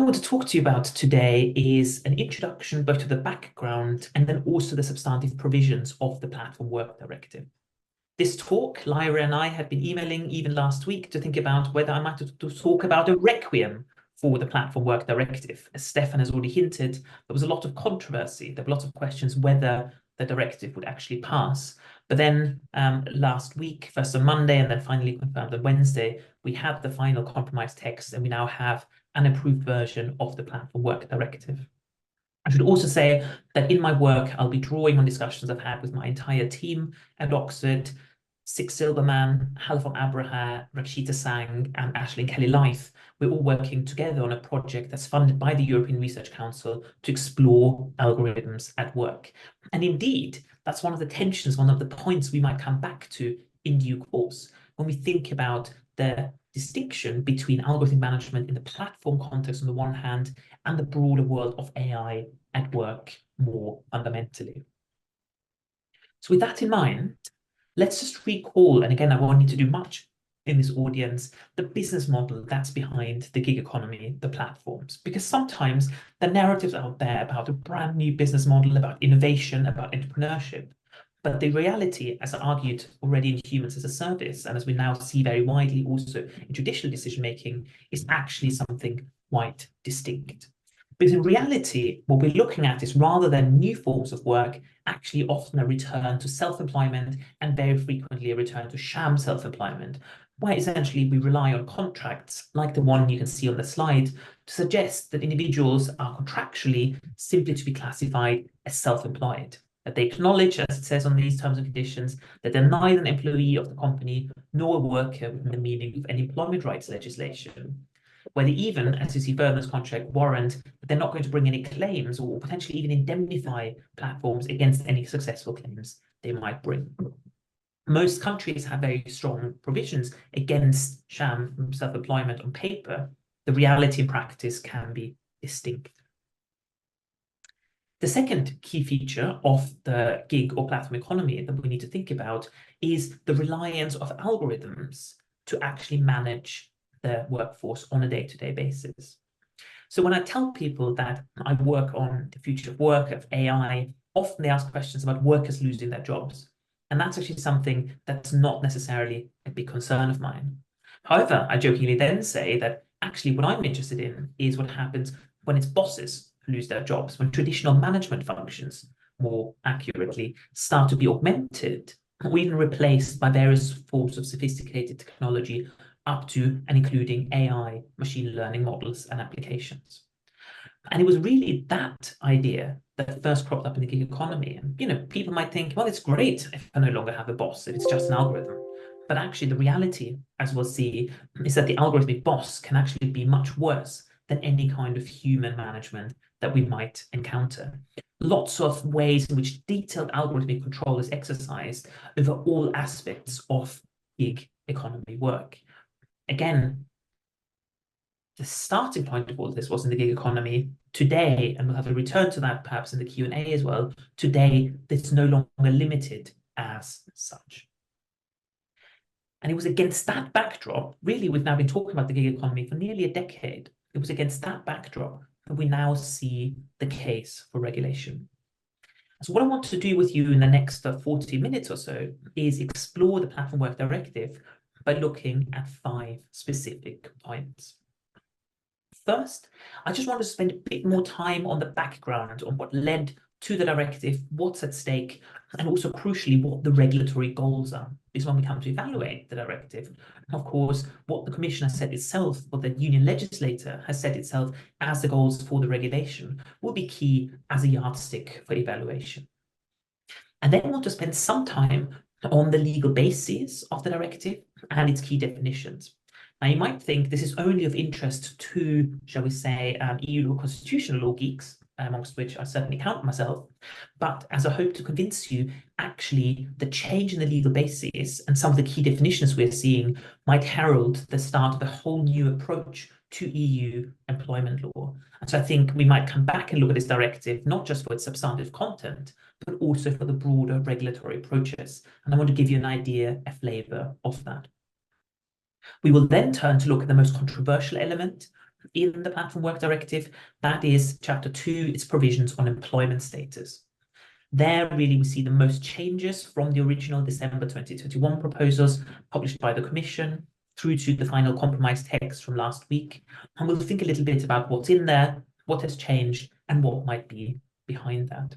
want to talk to you about today is an introduction both to the background and then also the substantive provisions of the Platform Work Directive. This talk, Lyra and I had been emailing even last week to think about whether I might to talk about a requiem for the Platform Work Directive. As Stefan has already hinted, there was a lot of controversy. There were lots of questions whether the directive would actually pass. But then last week, first on Monday, and then finally confirmed on Wednesday, we had the final compromise text, and we now have an approved version of the Platform Work Directive. I should also say that in my work, I'll be drawing on discussions I've had with my entire team at Oxford: Six Silberman, Halfon Abraha, Rakshita Sang, and Aisling Kelly-Lyth. We're all working together on a project that's funded by the European Research Council to explore algorithms at work. And indeed, that's one of the tensions, one of the points we might come back to in due course when we think about the distinction between algorithm management in the platform context on the one hand and the broader world of AI at work more fundamentally. So with that in mind, let's just recall, and again, I won't need to do much in this audience, the business model that's behind the gig economy, the platforms. Because sometimes the narratives out there about a brand new business model, about innovation, about entrepreneurship, but the reality, as I argued already in Humans as a Service, and as we now see very widely also in traditional decision-making, is actually something quite distinct. Because in reality, what we're looking at is, rather than new forms of work, actually often a return to self-employment, and very frequently a return to sham self-employment, where essentially we rely on contracts like the one you can see on the slide to suggest that individuals are contractually simply to be classified as self-employed, that they acknowledge, as it says on these terms and conditions, that they're neither an employee of the company nor a worker within the meaning of any employment rights legislation, where they even, as you see further in this contract, warrant that they're not going to bring any claims or potentially even indemnify platforms against any successful claims they might bring. Most countries have very strong provisions against sham self-employment on paper. The reality in practice can be distinct. The second key feature of the gig or platform economy that we need to think about is the reliance of algorithms to actually manage the workforce on a day-to-day basis. So when I tell people that I work on the future of work, of AI, often they ask questions about workers losing their jobs. And that's actually something that's not necessarily a big concern of mine. However, I jokingly then say that actually what I'm interested in is what happens when it's bosses who lose their jobs, when traditional management functions, more accurately, start to be augmented or even replaced by various forms of sophisticated technology, up to and including AI, machine learning models and applications. And it was really that idea that first cropped up in the gig economy. And people might think, well, it's great if I no longer have a boss, if it's just an algorithm. But actually the reality, as we'll see, is that the algorithmic boss can actually be much worse than any kind of human management that we might encounter. Lots of ways in which detailed algorithmic control is exercised over all aspects of gig economy work. Again, the starting point of all this was in the gig economy. Today, and we'll have a return to that perhaps in the Q&A as well, today it's no longer limited as such. And it was against that backdrop, really, we've now been talking about the gig economy for nearly a decade. It was against that backdrop that we now see the case for regulation. So what I want to do with you in the next 40 minutes or so is explore the Platform Work Directive by looking at 5 specific points. First, I just want to spend a bit more time on the background, on what led to the directive, what's at stake, and also crucially, what the regulatory goals are. Because when we come to evaluate the directive, of course, what the Commission has set itself, what the union legislator has set itself as the goals for the regulation, will be key as a yardstick for evaluation. And then I want to spend some time on the legal basis of the directive and its key definitions. Now, you might think this is only of interest to, shall we say, EU law, constitutional law geeks, amongst which I certainly count myself. But as I hope to convince you, actually, the change in the legal basis and some of the key definitions we're seeing might herald the start of a whole new approach to EU employment law. And so I think we might come back and look at this directive, not just for its substantive content, but also for the broader regulatory approaches. And I want to give you an idea, a flavor of that. We will then turn to look at the most controversial element, in the Platform Work Directive. That is Chapter 2, its provisions on employment status. There, really, we see the most changes from the original December 2021 proposals published by the Commission through to the final compromise text from last week. And we'll think a little bit about what's in there, what has changed, and what might be behind that.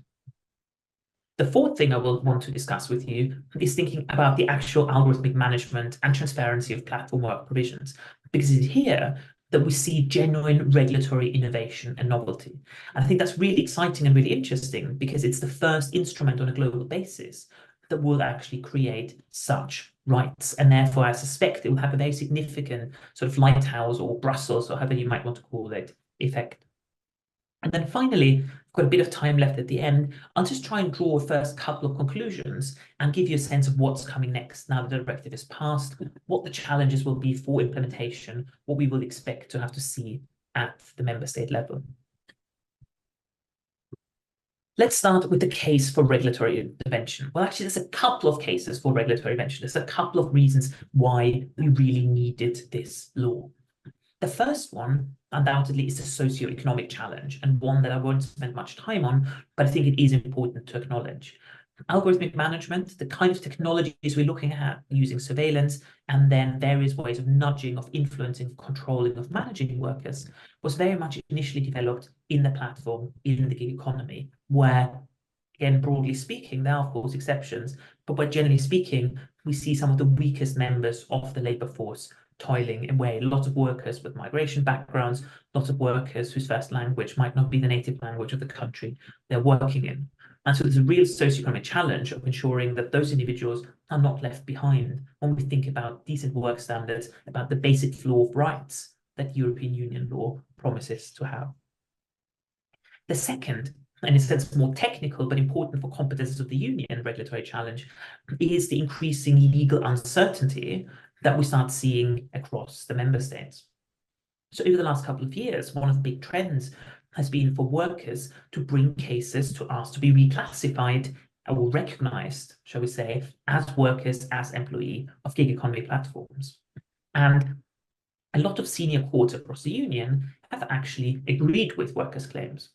The fourth thing I will want to discuss with you is thinking about the actual algorithmic management and transparency of platform work provisions, because it's here that we see genuine regulatory innovation and novelty. And I think that's really exciting and really interesting because it's the first instrument on a global basis that will actually create such rights. And therefore, I suspect it will have a very significant sort of lighthouse or Brussels, or however you might want to call it, effect. And then finally, I've got a bit of time left at the end. I'll just try and draw a first couple of conclusions and give you a sense of what's coming next now that the directive is passed, what the challenges will be for implementation, what we will expect to have to see at the member state level. Let's start with the case for regulatory intervention. Well, actually, there's a couple of cases for regulatory intervention. There's a couple of reasons why we really needed this law. The first one, undoubtedly, is the socio-economic challenge, and one that I won't spend much time on, but I think it is important to acknowledge. Algorithmic management, the kind of technologies we're looking at, using surveillance, and then various ways of nudging, of influencing, controlling, of managing workers, was very much initially developed in the platform, in the gig economy, where, again, broadly speaking, there are, of course, exceptions, but where, generally speaking, we see some of the weakest members of the labor force toiling away. Lots of workers with migration backgrounds, lots of workers whose first language might not be the native language of the country they're working in. And so there's a real socioeconomic challenge of ensuring that those individuals are not left behind when we think about decent work standards, about the basic floor of rights that European Union law promises to have. The second, and in a sense more technical but important for competences of the Union regulatory challenge, is the increasing legal uncertainty that we start seeing across the member states. So over the last couple of years, one of the big trends has been for workers to bring cases to us to be reclassified or recognized, shall we say, as workers, as employee of gig economy platforms. And a lot of senior courts across the Union have actually agreed with workers' claims.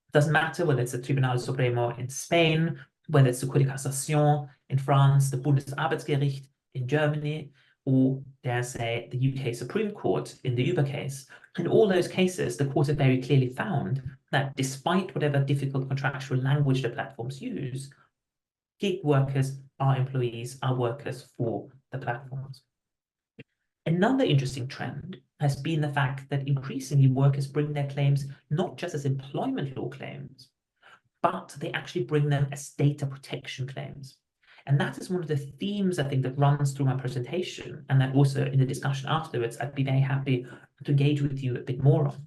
It doesn't matter whether it's the Tribunal Supremo in Spain, whether it's the Cour de Cassation in France, the Bundesarbeitsgericht in Germany, or dare say the UK Supreme Court in the Uber case. In all those cases, the courts have very clearly found that despite whatever difficult contractual language the platforms use, gig workers are employees, are workers for the platforms. Another interesting trend has been the fact that increasingly workers bring their claims not just as employment law claims, but they actually bring them as data protection claims. And that is one of the themes, I think, that runs through my presentation, and that also in the discussion afterwards, I'd be very happy to engage with you a bit more on.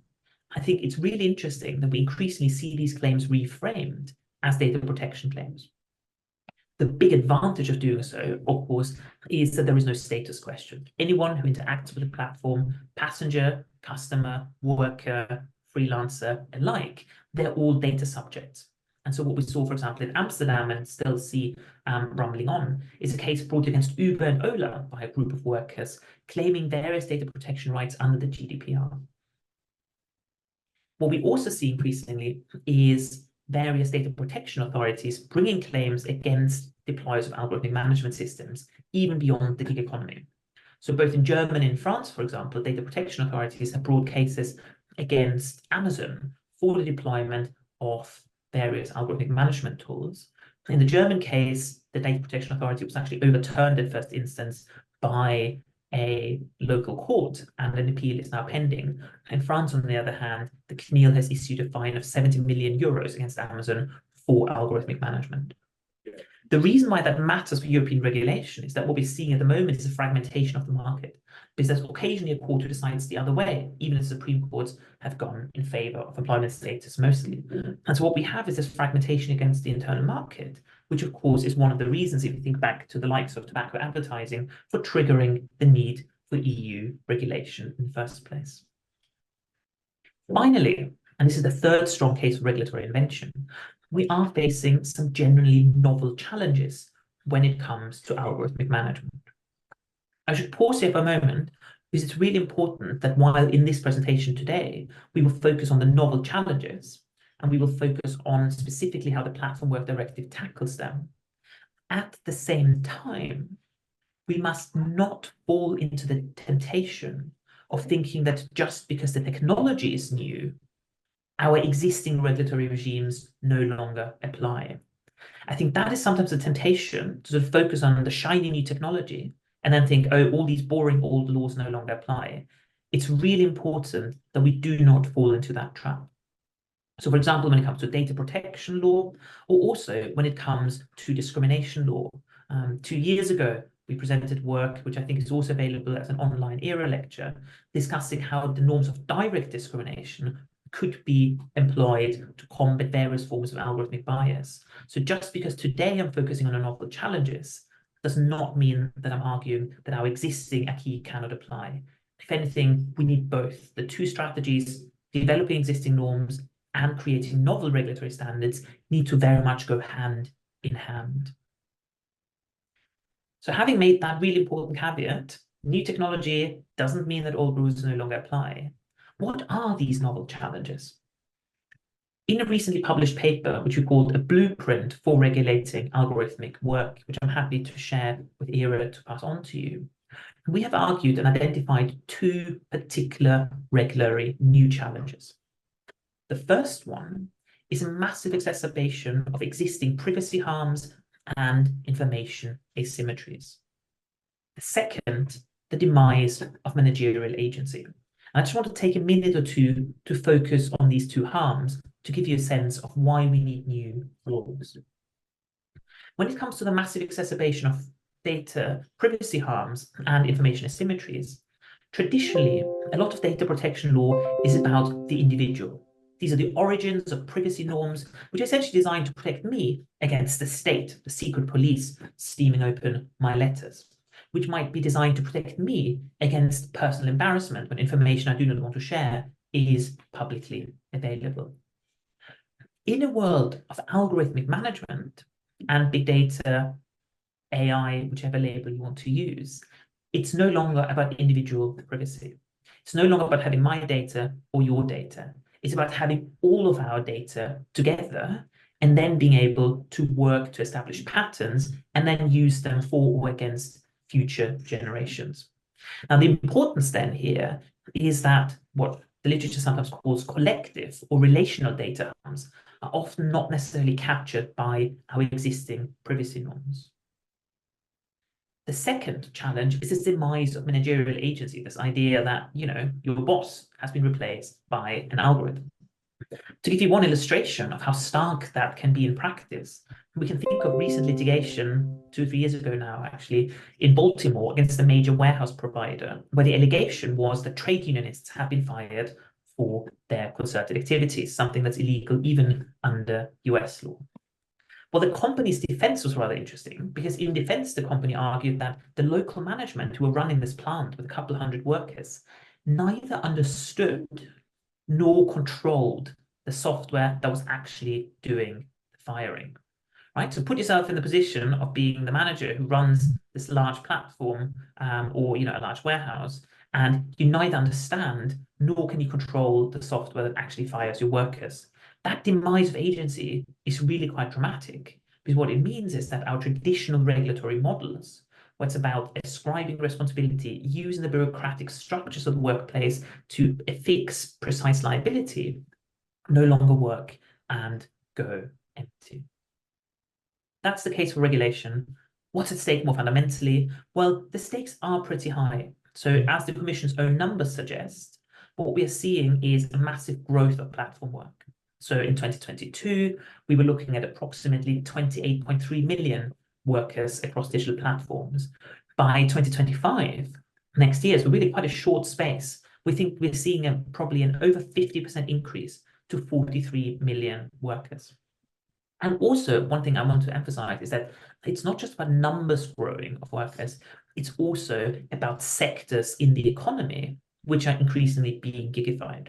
I think it's really interesting that we increasingly see these claims reframed as data protection claims. The big advantage of doing so, of course, is that there is no status question. Anyone who interacts with the platform, passenger, customer, worker, freelancer, alike, they're all data subjects. And so what we saw, for example, in Amsterdam and still see rumbling on, is a case brought against Uber and Ola by a group of workers claiming various data protection rights under the GDPR. What we also see increasingly is various data protection authorities bringing claims against deployers of algorithmic management systems, even beyond the gig economy. So both in Germany and in France, for example, data protection authorities have brought cases against Amazon for the deployment of various algorithmic management tools. In the German case, the data protection authority was actually overturned in first instance by a local court, and an appeal is now pending. In France, on the other hand, the CNIL has issued a fine of 70 million euros against Amazon for algorithmic management. The reason why that matters for European regulation is that what we're seeing at the moment is a fragmentation of the market, because there's occasionally a court who decides the other way, even as Supreme Courts have gone in favor of employment status mostly. And so what we have is this fragmentation against the internal market, which of course is one of the reasons, if you think back to the likes of tobacco advertising, for triggering the need for EU regulation in the first place. Finally, and this is the third strong case for regulatory invention, we are facing some generally novel challenges when it comes to algorithmic management. I should pause here for a moment because it's really important that while in this presentation today, we will focus on the novel challenges, and we will focus on specifically how the Platform Work Directive tackles them. At the same time, we must not fall into the temptation of thinking that just because the technology is new, our existing regulatory regimes no longer apply. I think that is sometimes a temptation to sort of focus on the shiny new technology and then think, oh, all these boring old laws no longer apply. It's really important that we do not fall into that trap. So, for example, when it comes to data protection law, or also when it comes to discrimination law. 2 years ago, we presented work, which I think is also available as an online era lecture, discussing how the norms of direct discrimination could be employed to combat various forms of algorithmic bias. So just because today I'm focusing on the novel challenges does not mean that I'm arguing that our existing acquis cannot apply. If anything, we need both. The two strategies, developing existing norms and creating novel regulatory standards, need to very much go hand in hand. So having made that really important caveat, new technology doesn't mean that old rules no longer apply. What are these novel challenges? In a recently published paper, which we called A Blueprint for Regulating Algorithmic Work, which I'm happy to share with Ira to pass on to you, we have argued and identified two particular regulatory new challenges. The first one is a massive exacerbation of existing privacy harms and information asymmetries. The second, the demise of managerial agency. And I just want to take a minute or two to focus on these two harms to give you a sense of why we need new laws. When it comes to the massive exacerbation of data privacy harms and information asymmetries, traditionally, a lot of data protection law is about the individual. These are the origins of privacy norms, which are essentially designed to protect me against the state, the secret police, steaming open my letters, which might be designed to protect me against personal embarrassment when information I do not want to share is publicly available. In a world of algorithmic management and big data, AI, whichever label you want to use, it's no longer about individual privacy. It's no longer about having my data or your data. It's about having all of our data together and then being able to work to establish patterns and then use them for or against future generations. Now, the importance then here is that what the literature sometimes calls collective or relational data harms are often not necessarily captured by our existing privacy norms. The second challenge is the demise of managerial agency, this idea that, your boss has been replaced by an algorithm. To give you one illustration of how stark that can be in practice, we can think of recent litigation 2 or 3 years ago now, actually, in Baltimore against a major warehouse provider, where the allegation was that trade unionists have been fired for their concerted activities, something that's illegal even under US law. Well, the company's defense was rather interesting because in defense, the company argued that the local management who were running this plant with a couple of hundred workers neither understood nor controlled the software that was actually doing the firing, right? So put yourself in the position of being the manager who runs this large platform or a large warehouse, and you neither understand nor can you control the software that actually fires your workers. That demise of agency is really quite dramatic, because what it means is that our traditional regulatory models, where it's about ascribing responsibility, using the bureaucratic structures of the workplace to fix precise liability, no longer work and go empty. That's the case for regulation. What's at stake more fundamentally? Well, the stakes are pretty high. So as the Commission's own numbers suggest, what we are seeing is a massive growth of platform work. So in 2022, we were looking at approximately 28.3 million workers across digital platforms. By 2025, next year, so really quite a short space, we think we're seeing probably an over 50% increase to 43 million workers. And also, one thing I want to emphasize is that it's not just about numbers growing of workers, it's also about sectors in the economy which are increasingly being gigified.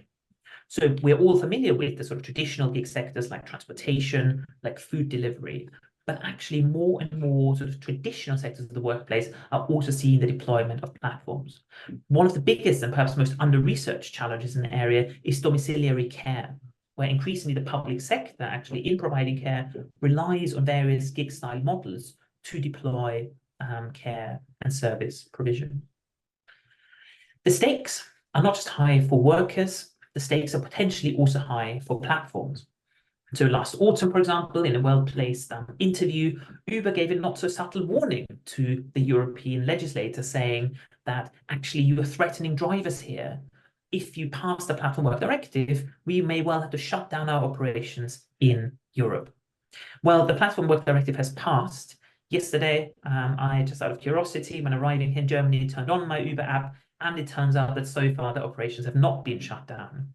So we're all familiar with the sort of traditional gig sectors like transportation, like food delivery. but actually more and more sort of traditional sectors of the workplace are also seeing the deployment of platforms. One of the biggest and perhaps most under-researched challenges in the area is domiciliary care, where increasingly the public sector actually in providing care relies on various gig-style models to deploy care and service provision. The stakes are not just high for workers, the stakes are potentially also high for platforms. So last autumn, for example, in a well-placed interview, Uber gave a not-so-subtle warning to the European legislator, saying that actually you are threatening drivers here. If you pass the Platform Work Directive, we may well have to shut down our operations in Europe. Well, the Platform Work Directive has passed. Yesterday, I, just out of curiosity, when arriving in Germany, turned on my Uber app, and it turns out that so far the operations have not been shut down.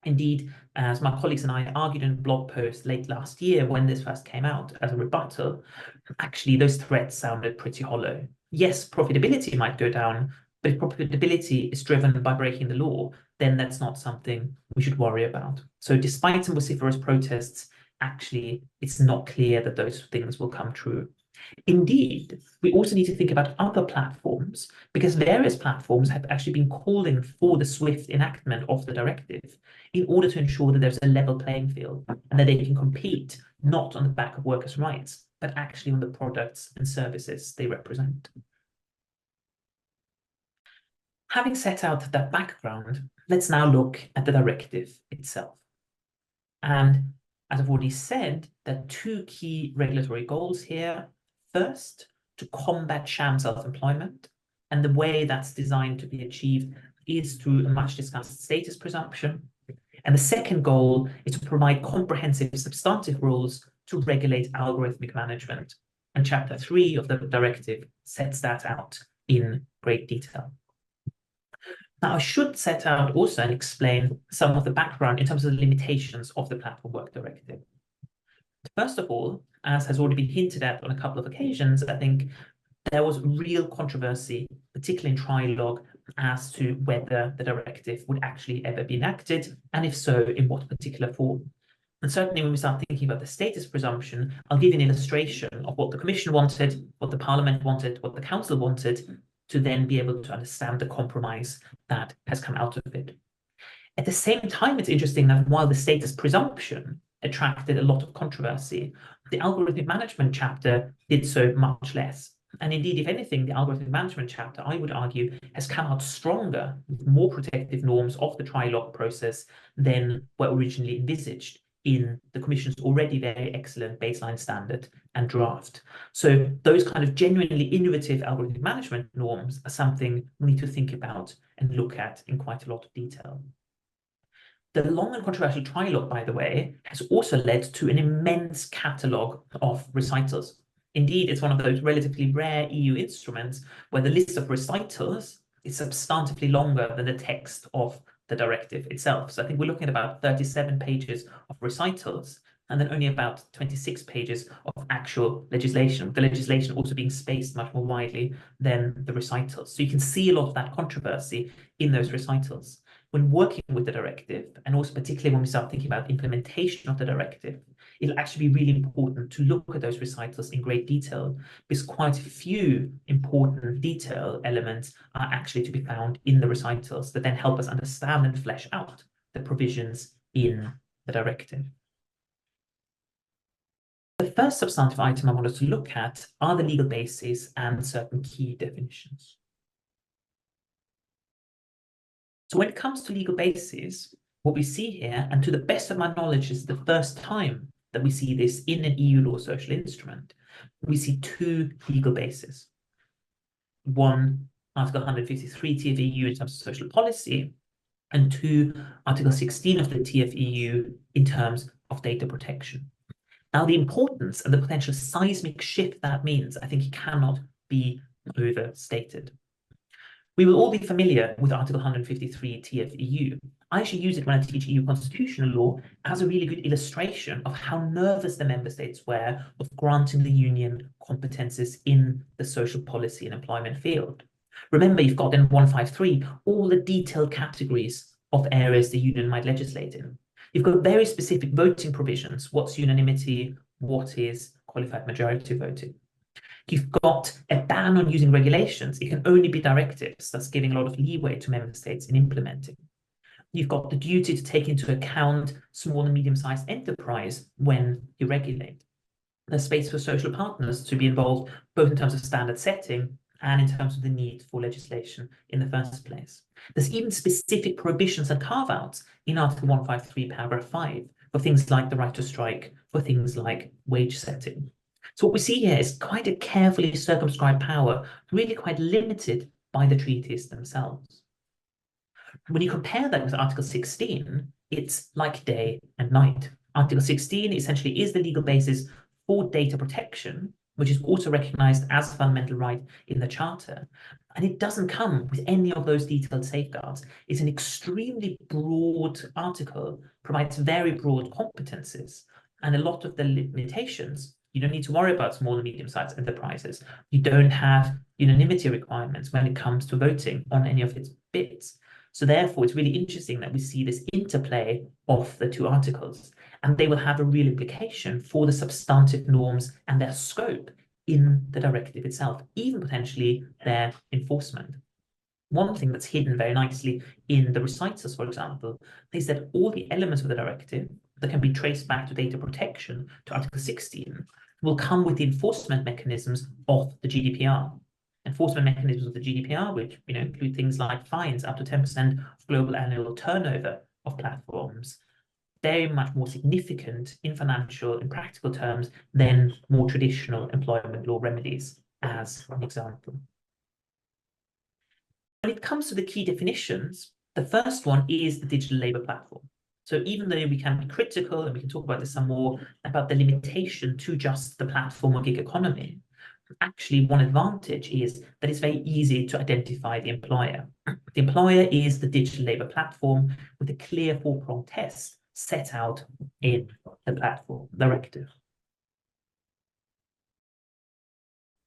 Indeed, as my colleagues and I argued in a blog post late last year when this first came out as a rebuttal, actually those threats sounded pretty hollow. Yes, profitability might go down, but if profitability is driven by breaking the law, then that's not something we should worry about. So despite some vociferous protests, actually it's not clear that those things will come true. Indeed, we also need to think about other platforms, because various platforms have actually been calling for the swift enactment of the directive in order to ensure that there's a level playing field and that they can compete not on the back of workers' rights, but actually on the products and services they represent. Having set out that background, let's now look at the directive itself. And as I've already said, there are two key regulatory goals here. First, to combat sham self-employment, and the way that's designed to be achieved is through a much discussed status presumption. And the second goal is to provide comprehensive substantive rules to regulate algorithmic management. And Chapter 3 of the directive sets that out in great detail. Now, I should set out also and explain some of the background in terms of the limitations of the Platform Work Directive. First of all, as has already been hinted at on a couple of occasions, I think there was real controversy, particularly in trilogue, as to whether the directive would actually ever be enacted, and if so, in what particular form. And certainly when we start thinking about the status presumption, I'll give you an illustration of what the Commission wanted, what the Parliament wanted, what the Council wanted, to then be able to understand the compromise that has come out of it. At the same time, it's interesting that while the status presumption attracted a lot of controversy, the algorithmic management chapter did so much less. And indeed, if anything, the algorithmic management chapter, I would argue, has come out stronger with more protective norms of the trilogue process than were originally envisaged in the Commission's already very excellent baseline standard and draft. So those kind of genuinely innovative algorithmic management norms are something we need to think about and look at in quite a lot of detail. The long and controversial trilogue, by the way, has also led to an immense catalogue of recitals. Indeed, it's one of those relatively rare EU instruments where the list of recitals is substantively longer than the text of the directive itself. So I think we're looking at about 37 pages of recitals and then only about 26 pages of actual legislation, with the legislation also being spaced much more widely than the recitals. So you can see a lot of that controversy in those recitals. When working with the directive, and also particularly when we start thinking about implementation of the directive, it'll actually be really important to look at those recitals in great detail, because quite a few important detail elements are actually to be found in the recitals that then help us understand and flesh out the provisions in the directive. The first substantive item I wanted to look at are the legal bases and certain key definitions. So when it comes to legal bases, what we see here, and to the best of my knowledge, is the first time that we see this in an EU law social instrument, we see two legal bases. One, Article 153 TFEU in terms of social policy, and two, Article 16 of the TFEU in terms of data protection. Now, the importance and the potential seismic shift that means, I think, cannot be overstated. We will all be familiar with Article 153 TFEU. I actually use it when I teach EU constitutional law as a really good illustration of how nervous the member states were of granting the union competences in the social policy and employment field. Remember, you've got in 153 all the detailed categories of areas the union might legislate in. You've got very specific voting provisions. What's unanimity? What is qualified majority voting. You've got a ban on using regulations. It can only be directives, thus giving a lot of leeway to member states in implementing. You've got the duty to take into account small and medium-sized enterprise when you regulate. There's space for social partners to be involved, both in terms of standard setting and in terms of the need for legislation in the first place. There's even specific prohibitions and carve-outs in Article 153, paragraph 5, for things like the right to strike, for things like wage setting. So what we see here is quite a carefully circumscribed power, really quite limited by the treaties themselves. When you compare that with Article 16, it's like day and night. Article 16 essentially is the legal basis for data protection, which is also recognized as a fundamental right in the Charter. And it doesn't come with any of those detailed safeguards. It's an extremely broad article, provides very broad competences, and a lot of the limitations. You don't need to worry about small and medium-sized enterprises. You don't have unanimity requirements when it comes to voting on any of its bits. So therefore, it's really interesting that we see this interplay of the two articles, and they will have a real implication for the substantive norms and their scope in the directive itself, even potentially their enforcement. One thing that's hidden very nicely in the recitals, for example, is that all the elements of the directive that can be traced back to data protection, to Article 16, will come with the enforcement mechanisms of the GDPR. Enforcement mechanisms of the GDPR, which include things like fines up to 10% of global annual turnover of platforms, very much more significant in financial and practical terms than more traditional employment law remedies, as an example. When it comes to the key definitions, the first one is the digital labor platform. So even though we can be critical, and we can talk about this some more, about the limitation to just the platform or gig economy, actually one advantage is that it's very easy to identify the employer. The employer is the digital labor platform with a clear four-pronged test set out in the platform directive.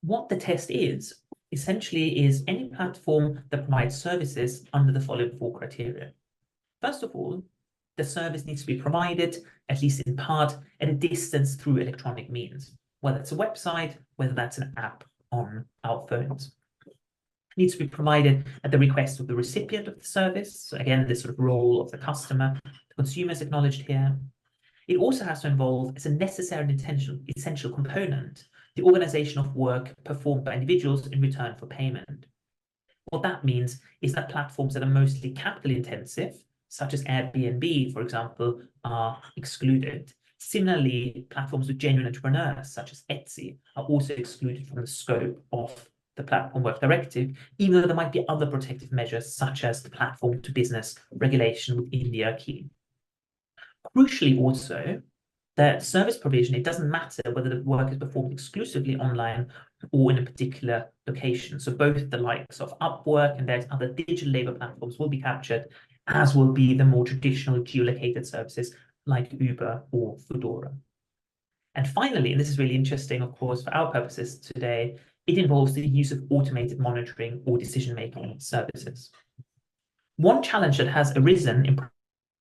What the test is, essentially, is any platform that provides services under the following four criteria. First of all, the service needs to be provided, at least in part, at a distance through electronic means, whether it's a website, whether that's an app on our phones. It needs to be provided at the request of the recipient of the service. So again, this sort of role of the customer, the consumer is acknowledged here. It also has to involve, as a necessary and essential component, the organization of work performed by individuals in return for payment. What that means is that platforms that are mostly capital intensive, such as Airbnb, for example, are excluded. Similarly, platforms with genuine entrepreneurs, such as Etsy, are also excluded from the scope of the Platform Work Directive, even though there might be other protective measures, such as the platform to business regulation with India key. Crucially also, the service provision, it doesn't matter whether the work is performed exclusively online or in a particular location. So both the likes of Upwork and there's other digital labor platforms will be captured, as will be the more traditional geolocated services like Uber or Foodora. And finally, and this is really interesting, of course, for our purposes today, it involves the use of automated monitoring or decision-making services. One challenge that has arisen in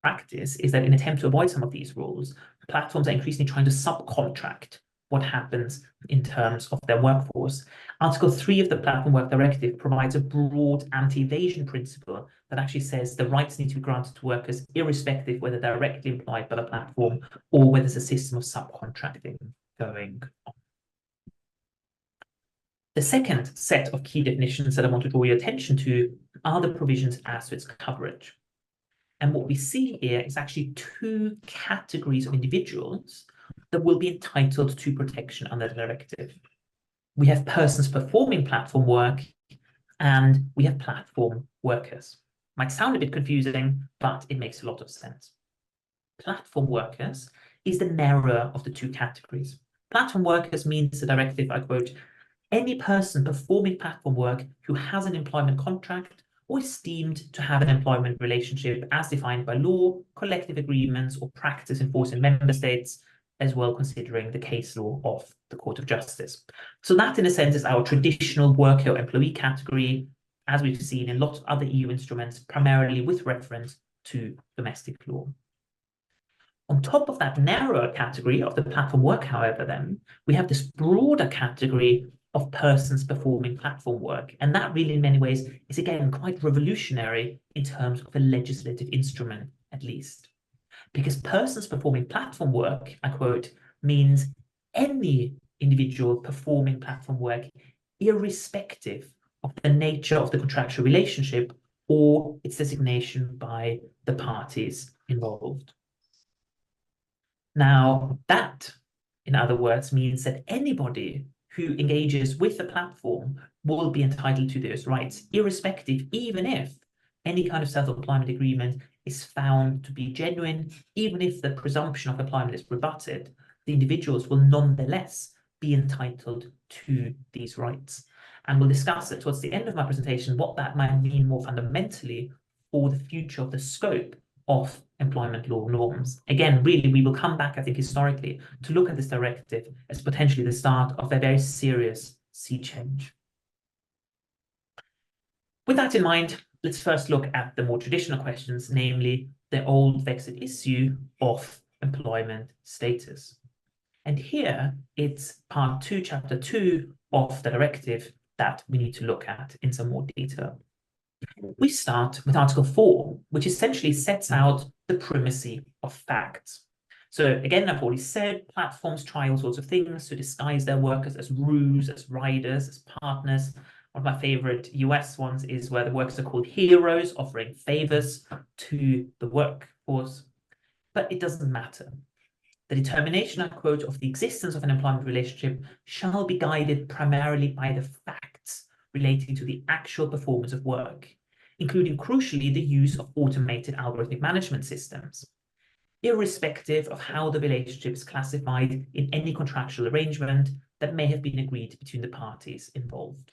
practice is that in an attempt to avoid some of these rules, platforms are increasingly trying to subcontract what happens in terms of their workforce. Article 3 of the Platform Work Directive provides a broad anti-evasion principle that actually says the rights need to be granted to workers irrespective whether they're directly employed by the platform or whether there's a system of subcontracting going on. The second set of key definitions that I want to draw your attention to are the provisions as to its coverage. And what we see here is actually two categories of individuals that will be entitled to protection under the directive. We have persons performing platform work, and we have platform workers. Might sound a bit confusing, but it makes a lot of sense. Platform workers is the narrower of the two categories. Platform workers means the directive, I quote, any person performing platform work who has an employment contract or is deemed to have an employment relationship as defined by law, collective agreements, or practice enforced in member states, as well considering the case law of the Court of Justice. So that, in a sense, is our traditional worker or employee category, as we've seen in lots of other EU instruments, primarily with reference to domestic law. On top of that narrower category of the platform work, however, then we have this broader category of persons performing platform work. And that really, in many ways, is again quite revolutionary in terms of a legislative instrument, at least. Because persons performing platform work, I quote, means any individual performing platform work, irrespective of the nature of the contractual relationship or its designation by the parties involved. Now, that, in other words, means that anybody who engages with the platform will be entitled to those rights, irrespective, even if any kind of self-employment agreement is found to be genuine, even if the presumption of employment is rebutted, the individuals will nonetheless be entitled to these rights. And we'll discuss it towards the end of my presentation, what that might mean more fundamentally for the future of the scope of employment law norms. Again, really, we will come back, I think, historically, to look at this directive as potentially the start of a very serious sea change. With that in mind, let's first look at the more traditional questions, namely the old vexed issue of employment status. And here it's part 2, chapter 2 of the directive that we need to look at in some more detail. We start with Article 4, which essentially sets out the primacy of facts. So again, I've already said, platforms try all sorts of things to disguise their workers as roos, as riders, as partners. One of my favorite US ones is where the workers are called heroes, offering favors to the workforce. But it doesn't matter. The determination, I quote, of the existence of an employment relationship shall be guided primarily by the facts relating to the actual performance of work, including crucially the use of automated algorithmic management systems, irrespective of how the relationship is classified in any contractual arrangement that may have been agreed between the parties involved.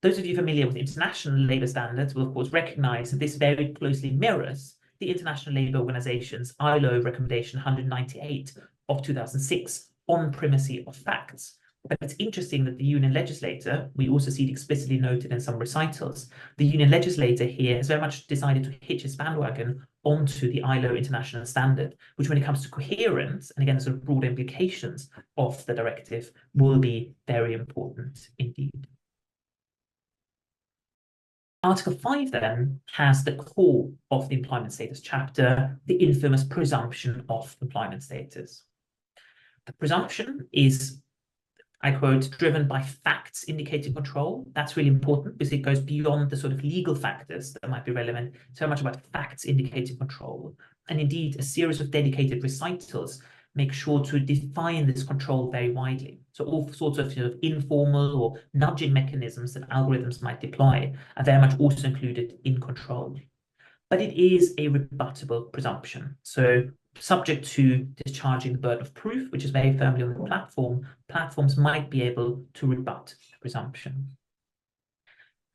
Those of you familiar with international labour standards will, of course, recognise that this very closely mirrors the International Labour Organization's ILO Recommendation 198 of 2006 on primacy of facts. But it's interesting that the union legislator, we also see it explicitly noted in some recitals, the union legislator here has very much decided to hitch his bandwagon onto the ILO international standard, which when it comes to coherence, and again, the sort of broad implications of the directive, will be very important indeed. Article 5 then has the core of the employment status chapter, the infamous presumption of employment status. The presumption is, I quote, driven by facts indicating control. That's really important because it goes beyond the sort of legal factors that might be relevant, so much about facts indicating control. And indeed, a series of dedicated recitals make sure to define this control very widely. So all sorts of informal or nudging mechanisms that algorithms might deploy are very much also included in control. But it is a rebuttable presumption. So subject to discharging the burden of proof, which is very firmly on the platform, platforms might be able to rebut the presumption.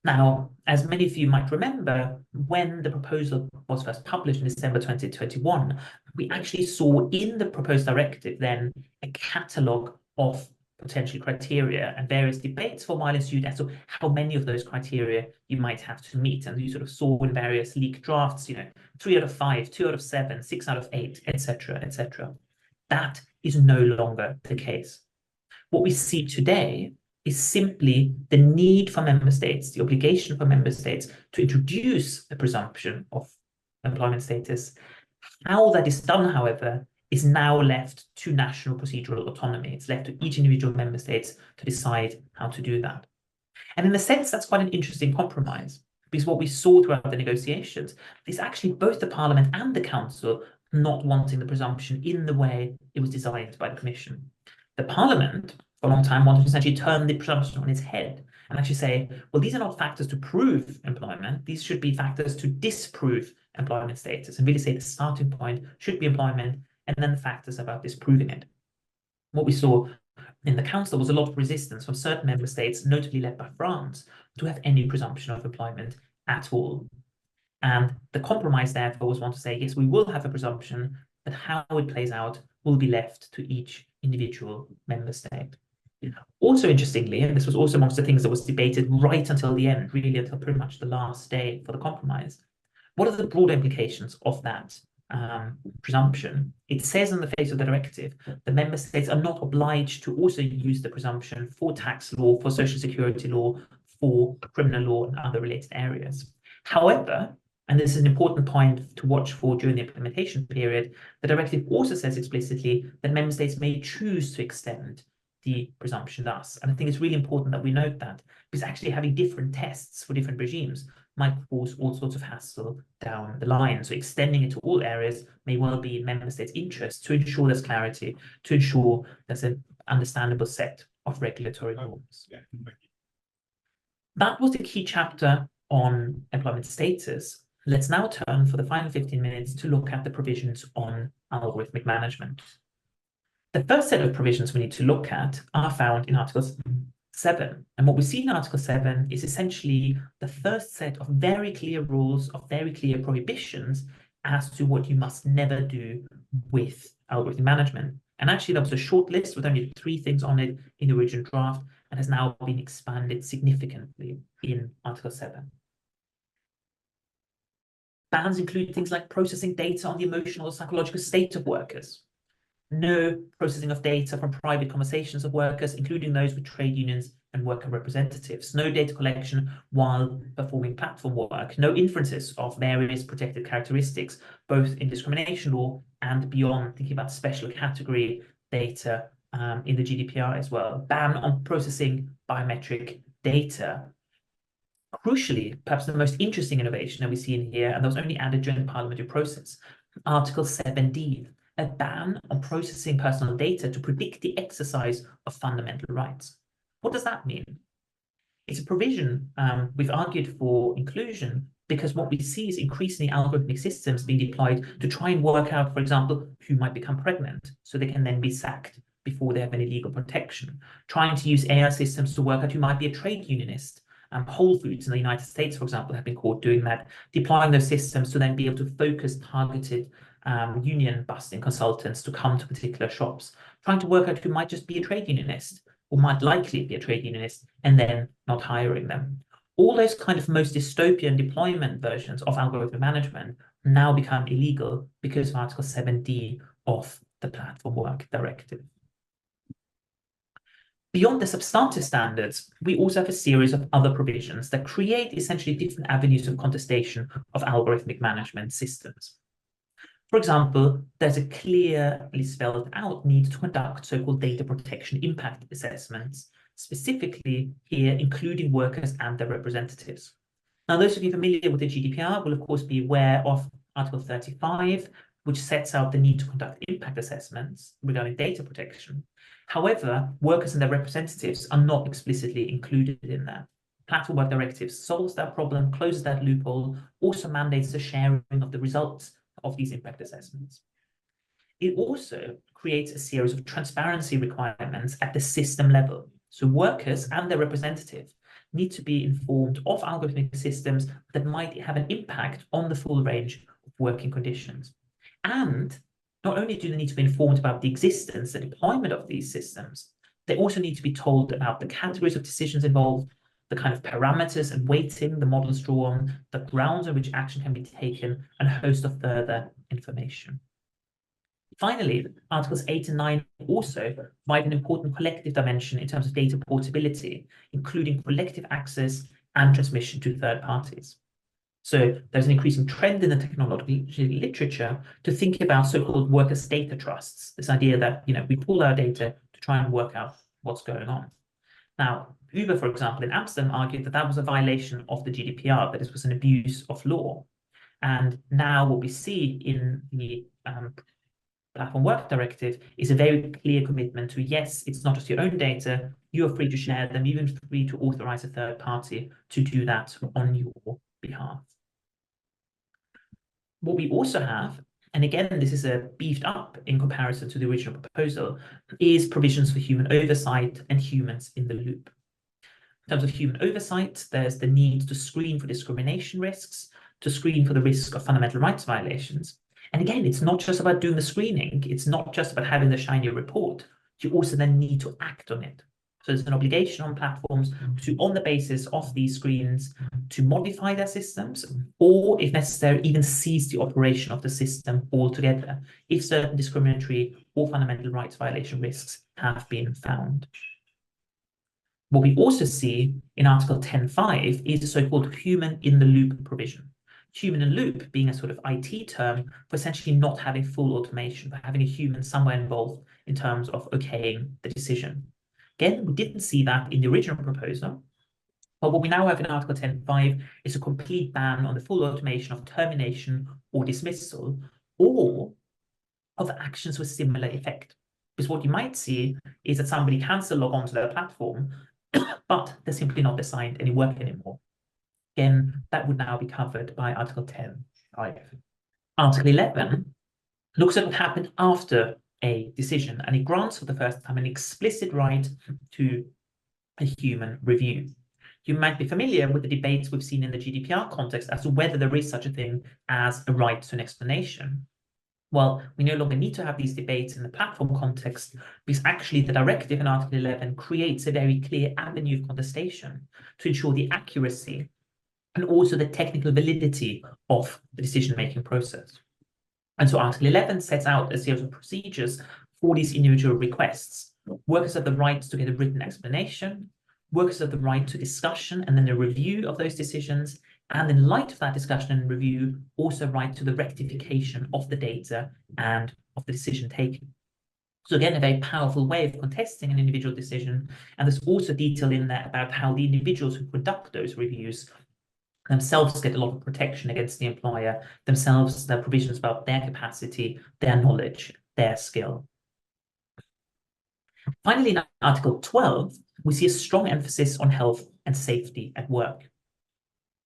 Now, as many of you might remember, when the proposal was first published in December 2021, we actually saw in the proposed directive then a catalogue of potential criteria, and various debates for a while ensued as to how many of those criteria you might have to meet. And you sort of saw in various leaked drafts, 3 out of 5, 2 out of 7, 6 out of 8, etc., etc. That is no longer the case. What we see today is simply the need for member states, the obligation for member states to introduce a presumption of employment status. How that is done, however, is now left to national procedural autonomy. It's left to each individual member states to decide how to do that. And in a sense, that's quite an interesting compromise, because what we saw throughout the negotiations is actually both the Parliament and the Council not wanting the presumption in the way it was designed by the Commission. The Parliament, for a long time, wanted to essentially turn the presumption on its head and actually say, well, these are not factors to prove employment. These should be factors to disprove employment status, and really say the starting point should be employment, and then the factors about disproving it. What we saw in the Council was a lot of resistance from certain member states, notably led by France, to have any presumption of employment at all. And the compromise, therefore, was one to say, yes, we will have a presumption, but how it plays out will be left to each individual member state. Also, interestingly, and this was also amongst the things that was debated right until the end, really until pretty much the last day for the compromise, what are the broad implications of that presumption, it says on the face of the directive the member states are not obliged to also use the presumption for tax law, for social security law, for criminal law and other related areas. However, and this is an important point to watch for during the implementation period, the directive also says explicitly that member states may choose to extend the presumption thus. And I think it's really important that we note that, because actually having different tests for different regimes might cause all sorts of hassle down the line. So extending it to all areas may well be in member states' interest to ensure there's clarity, to ensure there's an understandable set of regulatory norms. That was the key chapter on employment status. Let's now turn for the final 15 minutes to look at the provisions on algorithmic management. The first set of provisions we need to look at are found in Article 7. And what we see in Article 7 is essentially the first set of very clear rules, of very clear prohibitions as to what you must never do with algorithmic management. And actually, that was a short list with only 3 things on it in the original draft and has now been expanded significantly in Article 7. Bans include things like processing data on the emotional or psychological state of workers, no processing of data from private conversations of workers, including those with trade unions and worker representatives, no data collection while performing platform work, no inferences of various protected characteristics, both in discrimination law and beyond, thinking about special category data in the GDPR as well, ban on processing biometric data. Crucially, perhaps the most interesting innovation that we see in here, and that was only added during the parliamentary process, Article 7D, a ban on processing personal data to predict the exercise of fundamental rights. What does that mean? It's a provision we've argued for inclusion because what we see is increasingly algorithmic systems being deployed to try and work out, for example, who might become pregnant so they can then be sacked before they have any legal protection, trying to use AI systems to work out who might be a trade unionist. Whole Foods in the United States, for example, have been caught doing that, deploying those systems to then be able to focus targeted union busting consultants to come to particular shops, trying to work out who might just be a trade unionist or might likely be a trade unionist and then not hiring them. All those kind of most dystopian deployment versions of algorithmic management now become illegal because of Article 7D of the Platform Work Directive. Beyond the substantive standards, we also have a series of other provisions that create essentially different avenues of contestation of algorithmic management systems. For example, there's a clearly spelled out need to conduct so-called data protection impact assessments, specifically here including workers and their representatives. Now, those of you familiar with the GDPR will of course be aware of Article 35, which sets out the need to conduct impact assessments regarding data protection. However, workers and their representatives are not explicitly included in that. Platform Work Directive solves that problem, closes that loophole, also mandates the sharing of the results of these impact assessments. It also creates a series of transparency requirements at the system level. So workers and their representative need to be informed of algorithmic systems that might have an impact on the full range of working conditions. And not only do they need to be informed about the existence, the deployment of these systems, they also need to be told about the categories of decisions involved, the kind of parameters and weighting the models draw on, the grounds on which action can be taken, and a host of further information. Finally, Articles 8 and 9 also provide an important collective dimension in terms of data portability, including collective access and transmission to third parties. So there's an increasing trend in the technology literature to think about so-called workers' data trusts, this idea that we pull our data to try and work out what's going on. Now, Uber, for example, in Amsterdam argued that that was a violation of the GDPR, that this was an abuse of law. And now what we see in the Platform Work Directive is a very clear commitment to, yes, it's not just your own data, you are free to share them, even free to authorize a third party to do that on your behalf. What we also have, and again, this is a beefed up in comparison to the original proposal, is provisions for human oversight and humans in the loop. In terms of human oversight, there's the need to screen for discrimination risks, to screen for the risk of fundamental rights violations. And again, it's not just about doing the screening. It's not just about having the shiny report. You also then need to act on it. So there's an obligation on platforms to, on the basis of these screens, to modify their systems, or if necessary, even cease the operation of the system altogether, if certain discriminatory or fundamental rights violation risks have been found. What we also see in Article 10.5 is the so-called human-in-the-loop provision. Human-in-loop being a sort of IT term for essentially not having full automation, but having a human somewhere involved in terms of okaying the decision. Again, we didn't see that in the original proposal, but what we now have in Article 10.5 is a complete ban on the full automation of termination or dismissal, or of actions with similar effect. Because what you might see is that somebody can still log onto their platform, but they're simply not assigned any work anymore. Again, that would now be covered by Article 10.5. Article 11 looks at what happened after a decision, and it grants for the first time an explicit right to a human review. You might be familiar with the debates we've seen in the GDPR context as to whether there is such a thing as a right to an explanation. Well, we no longer need to have these debates in the platform context, because actually the directive in Article 11 creates a very clear avenue of contestation to ensure the accuracy and also the technical validity of the decision-making process. And so Article 11 sets out a series of procedures for these individual requests. Workers have the right to get a written explanation, workers have the right to discussion and then a review of those decisions, and in light of that discussion and review, also right to the rectification of the data and of the decision taken. So again, a very powerful way of contesting an individual decision. And there's also detail in there about how the individuals who conduct those reviews themselves get a lot of protection against the employer, themselves, their provisions about their capacity, their knowledge, their skill. Finally, in Article 12, we see a strong emphasis on health and safety at work.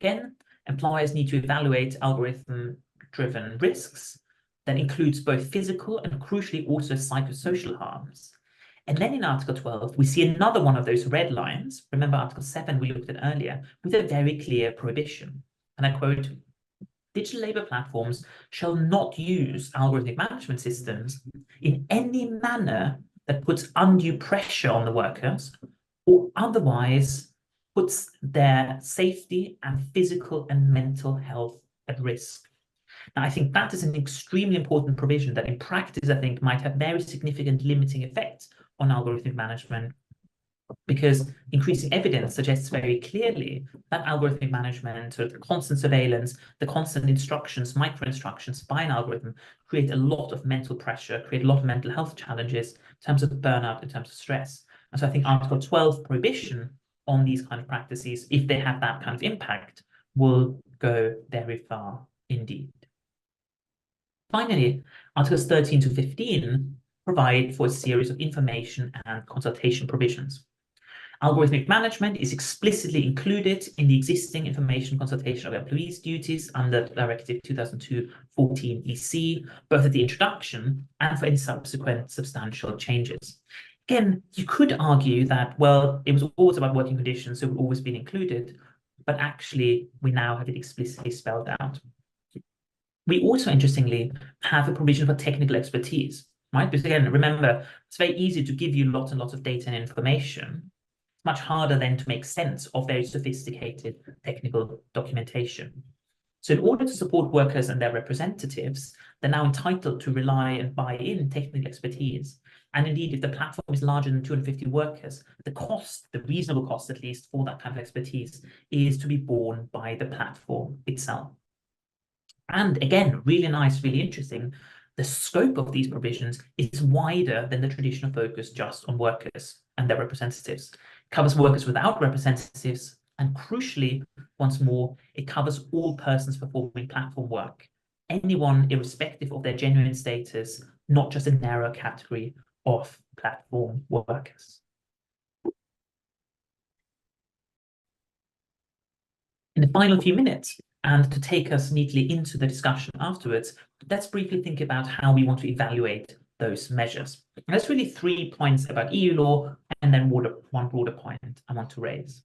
Again, employers need to evaluate algorithm-driven risks that includes both physical and crucially also psychosocial harms. And then in Article 12, we see another one of those red lines. Remember Article 7 we looked at earlier, with a very clear prohibition. And I quote, digital labor platforms shall not use algorithmic management systems in any manner that puts undue pressure on the workers or otherwise puts their safety and physical and mental health at risk. Now, I think that is an extremely important provision that in practice, I think, might have very significant limiting effects on algorithmic management, because increasing evidence suggests very clearly that algorithmic management, sort of the constant surveillance, the constant instructions, micro-instructions by an algorithm create a lot of mental pressure, create a lot of mental health challenges in terms of burnout, in terms of stress. And so I think Article 12 prohibition on these kind of practices, if they have that kind of impact, will go very far indeed. Finally, Articles 13 to 15 provide for a series of information and consultation provisions. Algorithmic management is explicitly included in the existing information consultation of employees' duties under Directive 2002/14/EC, both at the introduction and for any subsequent substantial changes. Again, you could argue that, well, it was always about working conditions, so it would always been included, but actually we now have it explicitly spelled out. We also, interestingly, have a provision for technical expertise, right? Because again, remember, it's very easy to give you lots and lots of data and information. It's much harder then to make sense of very sophisticated technical documentation. So in order to support workers and their representatives, they're now entitled to rely and buy in technical expertise. And indeed, if the platform is larger than 250 workers, the cost, the reasonable cost at least for that kind of expertise, is to be borne by the platform itself. And again, really nice, really interesting, the scope of these provisions is wider than the traditional focus just on workers and their representatives. It covers workers without representatives, and crucially, once more, it covers all persons performing platform work, anyone irrespective of their genuine status, not just a narrow category of platform workers. In the final few minutes, and to take us neatly into the discussion afterwards, let's briefly think about how we want to evaluate those measures. And there's really 3 points about EU law, and then one broader point I want to raise.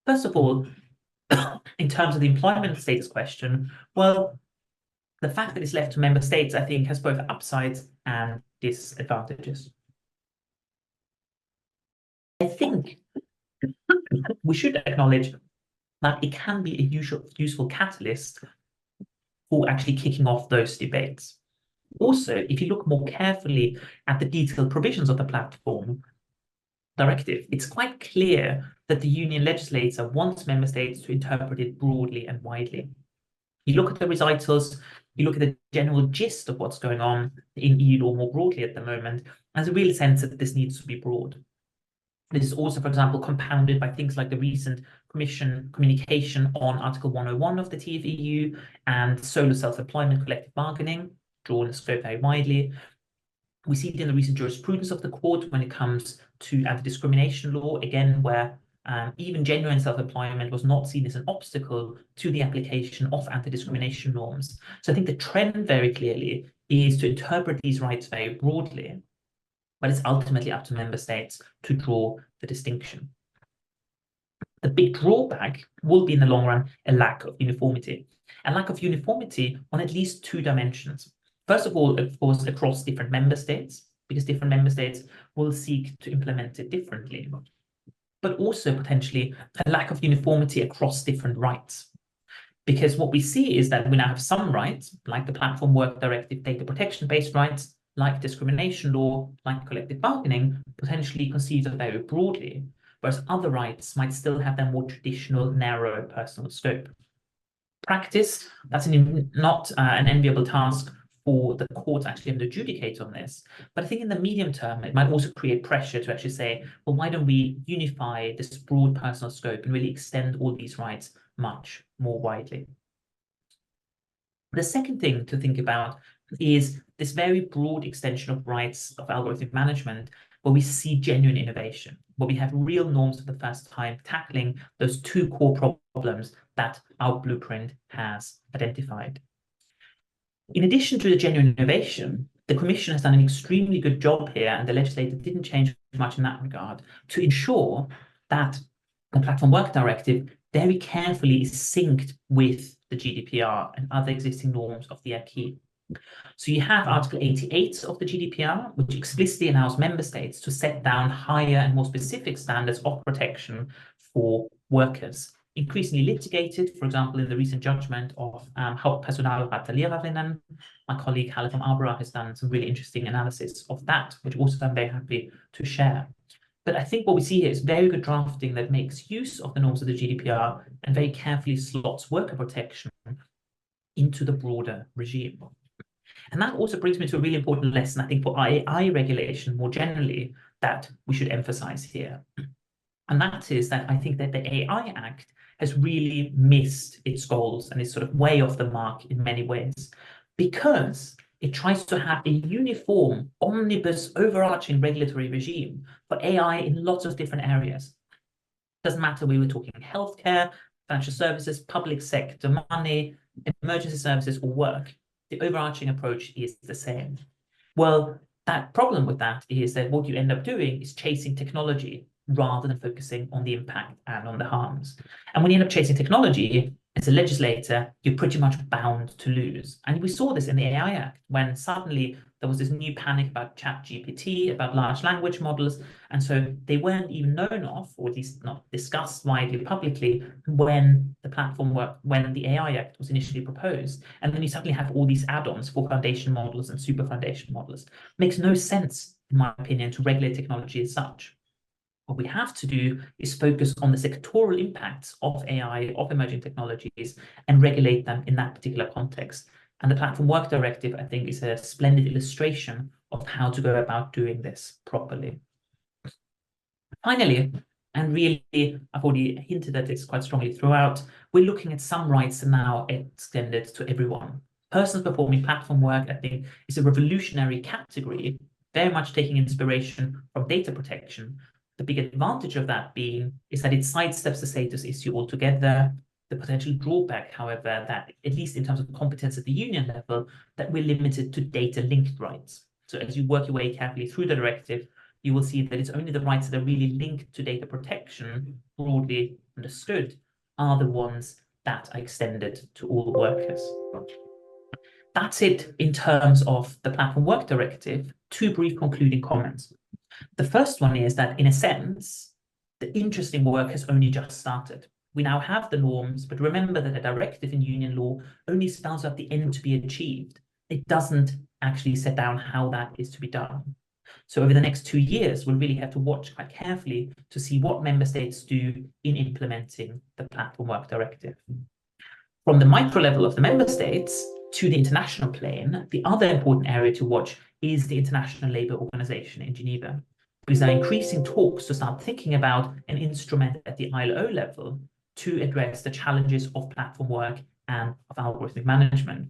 First of all, in terms of the employment status question, well, the fact that it's left to member states, I think, has both upsides and disadvantages. I think we should acknowledge that it can be a useful catalyst for actually kicking off those debates. Also, if you look more carefully at the detailed provisions of the Platform Directive, it's quite clear that the Union legislator wants member states to interpret it broadly and widely. You look at the recitals, you look at the general gist of what's going on in EU law more broadly at the moment, there's a real sense that this needs to be broad. This is also, for example, compounded by things like the recent Commission communication on Article 101 of the TFEU and solo self-employment collective bargaining, drawn the scope very widely. We see it in the recent jurisprudence of the court when it comes to anti-discrimination law, again, where even genuine self-employment was not seen as an obstacle to the application of anti-discrimination norms. So I think the trend very clearly is to interpret these rights very broadly, but it's ultimately up to member states to draw the distinction. The big drawback will be in the long run a lack of uniformity. A lack of uniformity on at least two dimensions. First of all, of course, across different member states, because different member states will seek to implement it differently. But also potentially a lack of uniformity across different rights. Because what we see is that we now have some rights, like the Platform Work Directive data protection-based rights, like discrimination law, like collective bargaining, potentially conceived of very broadly, whereas other rights might still have their more traditional, narrow personal scope. Practice, that's not an enviable task for the court actually to adjudicate on this. But I think in the medium term, it might also create pressure to actually say, well, why don't we unify this broad personal scope and really extend all these rights much more widely? The second thing to think about is this very broad extension of rights of algorithmic management, where we see genuine innovation, where we have real norms for the first time tackling those two core problems that our blueprint has identified. In addition to the genuine innovation, the Commission has done an extremely good job here, and the legislator didn't change much in that regard, to ensure that the Platform Work Directive very carefully is synced with the GDPR and other existing norms of the acquis. So you have Article 88 of the GDPR, which explicitly allows member states to set down higher and more specific standards of protection for workers, increasingly litigated, for example, in the recent judgment of Hauptpersonalratterlehrerinnen. My colleague Halle from Arbora has done some really interesting analysis of that, which also I'm very happy to share. But I think what we see here is very good drafting that makes use of the norms of the GDPR and very carefully slots worker protection into the broader regime. And that also brings me to a really important lesson, I think, for AI regulation more generally that we should emphasize here. And that is that I think that the AI Act has really missed its goals and is sort of way off the mark in many ways, because it tries to have a uniform, omnibus, overarching regulatory regime for AI in lots of different areas. Doesn't matter whether we're talking healthcare, financial services, public sector, money, emergency services, or work. The overarching approach is the same. Well, that problem with that is that what you end up doing is chasing technology rather than focusing on the impact and on the harms. And when you end up chasing technology, as a legislator, you're pretty much bound to lose. And we saw this in the AI Act, when suddenly there was this new panic about ChatGPT, about large language models. And so they weren't even known of, or at least not discussed widely publicly, when the AI Act was initially proposed. And then you suddenly have all these add-ons for foundation models and super foundation models. It makes no sense, in my opinion, to regulate technology as such. What we have to do is focus on the sectoral impacts of AI, of emerging technologies, and regulate them in that particular context. And the Platform Work Directive, I think, is a splendid illustration of how to go about doing this properly. Finally, and really, I've already hinted at this quite strongly throughout, we're looking at some rights now extended to everyone. Persons performing platform work, I think, is a revolutionary category, very much taking inspiration from data protection. The big advantage of that is that it sidesteps the status issue altogether. The potential drawback, however, that at least in terms of competence at the union level, that we're limited to data-linked rights. So as you work your way carefully through the directive, you will see that it's only the rights that are really linked to data protection, broadly understood, are the ones that are extended to all workers. That's it in terms of the Platform Work Directive. Two brief concluding comments. The first one is that, in a sense, the interesting work has only just started. We now have the norms, but remember that a directive in union law only spells out the end to be achieved. It doesn't actually set down how that is to be done. So over the next 2 years, we'll really have to watch quite carefully to see what member states do in implementing the Platform Work Directive. From the micro level of the member states to the international plane, the other important area to watch is the International Labour Organization in Geneva, because there are increasing talks to start thinking about an instrument at the ILO level to address the challenges of platform work and of algorithmic management.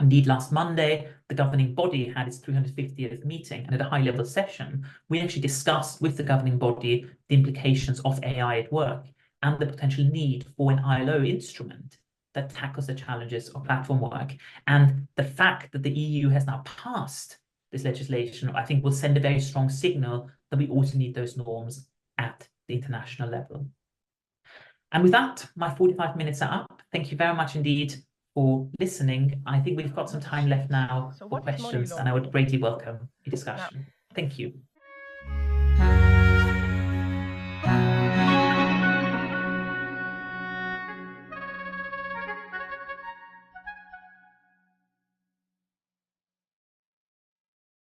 Indeed, last Monday, the governing body had its 350th meeting, and at a high-level session, we actually discussed with the governing body the implications of AI at work and the potential need for an ILO instrument that tackles the challenges of platform work. And the fact that the EU has now passed this legislation, I think, will send a very strong signal that we also need those norms at the international level. And with that, my 45 minutes are up. Thank you very much indeed for listening. I think we've got some time left now for questions, and I would greatly welcome a discussion. Thank you.